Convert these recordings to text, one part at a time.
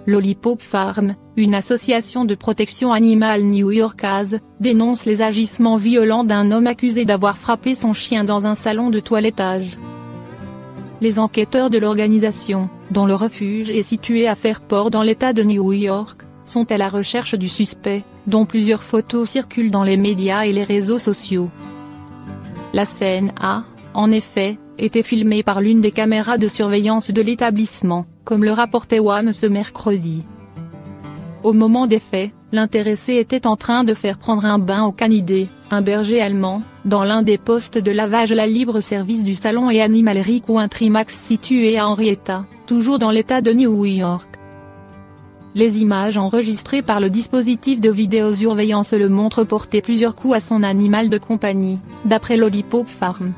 Lollipop Farm, une association de protection animale new-yorkaise, dénonce les agissements violents d'un homme accusé d'avoir frappé son chien dans un salon de toilettage. Les enquêteurs de l'organisation, dont le refuge est situé à Fairport dans l'État de New York, sont à la recherche du suspect, dont plusieurs photos circulent dans les médias et les réseaux sociaux. La scène a, en effet, été filmée par l'une des caméras de surveillance de l'établissement, comme le rapportait WAM ce mercredi. Au moment des faits, l'intéressé était en train de faire prendre un bain au canidé, un berger allemand, dans l'un des postes de lavage à la libre-service du salon et animalerie Country-Max situé à Henrietta, toujours dans l'État de New York. Les images enregistrées par le dispositif de vidéosurveillance le montrent porter plusieurs coups à son animal de compagnie, d'après Lollipop Farm.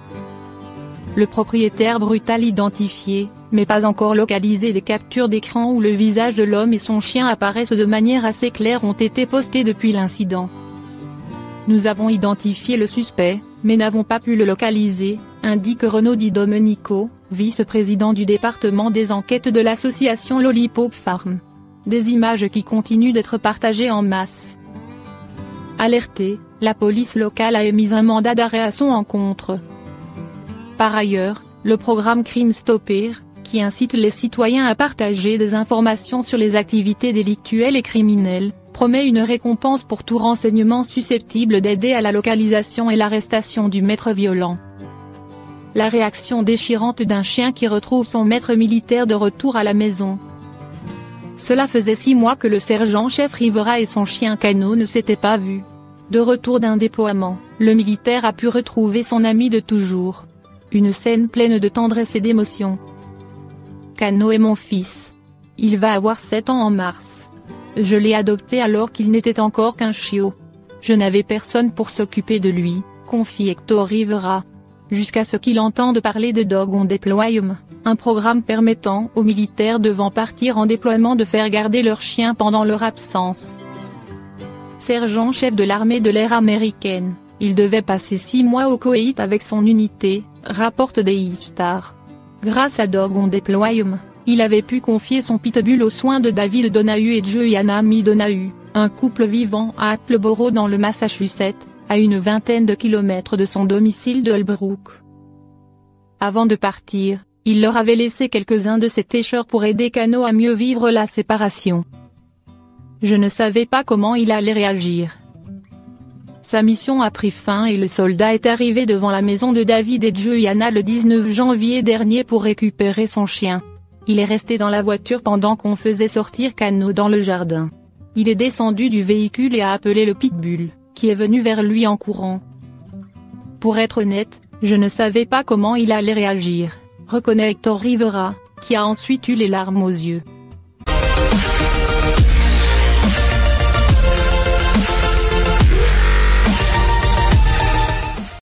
Le propriétaire brutal identifié, mais pas encore localisé. Des captures d'écran où le visage de l'homme et son chien apparaissent de manière assez claire ont été postées depuis l'incident. Nous avons identifié le suspect, mais n'avons pas pu le localiser, indique Renaud Di Domenico, vice-président du département des enquêtes de l'association Lollipop Farm. Des images qui continuent d'être partagées en masse. Alertée, la police locale a émis un mandat d'arrêt à son encontre. Par ailleurs, le programme Crime Stopper, qui incite les citoyens à partager des informations sur les activités délictuelles et criminelles, promet une récompense pour tout renseignement susceptible d'aider à la localisation et l'arrestation du maître violent. La réaction déchirante d'un chien qui retrouve son maître militaire de retour à la maison. Cela faisait 6 mois que le sergent-chef Rivera et son chien Cano ne s'étaient pas vus. De retour d'un déploiement, le militaire a pu retrouver son ami de toujours. Une scène pleine de tendresse et d'émotion. Cano est mon fils. Il va avoir 7 ans en mars. Je l'ai adopté alors qu'il n'était encore qu'un chiot. Je n'avais personne pour s'occuper de lui, confie Hector Rivera. Jusqu'à ce qu'il entende parler de Dog on Deployment, un programme permettant aux militaires devant partir en déploiement de faire garder leurs chiens pendant leur absence. Sergent-chef de l'armée de l'air américaine, il devait passer 6 mois au Koweït avec son unité, rapporte Daystar. Grâce à Dog on Deployment, il avait pu confier son pitbull aux soins de David Donahue et Joanna Mee Donahue, un couple vivant à Attleboro dans le Massachusetts, à une vingtaine de kilomètres de son domicile de Holbrook. Avant de partir, il leur avait laissé quelques-uns de ses t-shirts pour aider Cano à mieux vivre la séparation. Je ne savais pas comment il allait réagir. Sa mission a pris fin et le soldat est arrivé devant la maison de David et Joanna le 19 janvier dernier pour récupérer son chien. Il est resté dans la voiture pendant qu'on faisait sortir Cano dans le jardin. Il est descendu du véhicule et a appelé le pitbull, qui est venu vers lui en courant. Pour être honnête, je ne savais pas comment il allait réagir, reconnaît Hector Rivera, qui a ensuite eu les larmes aux yeux.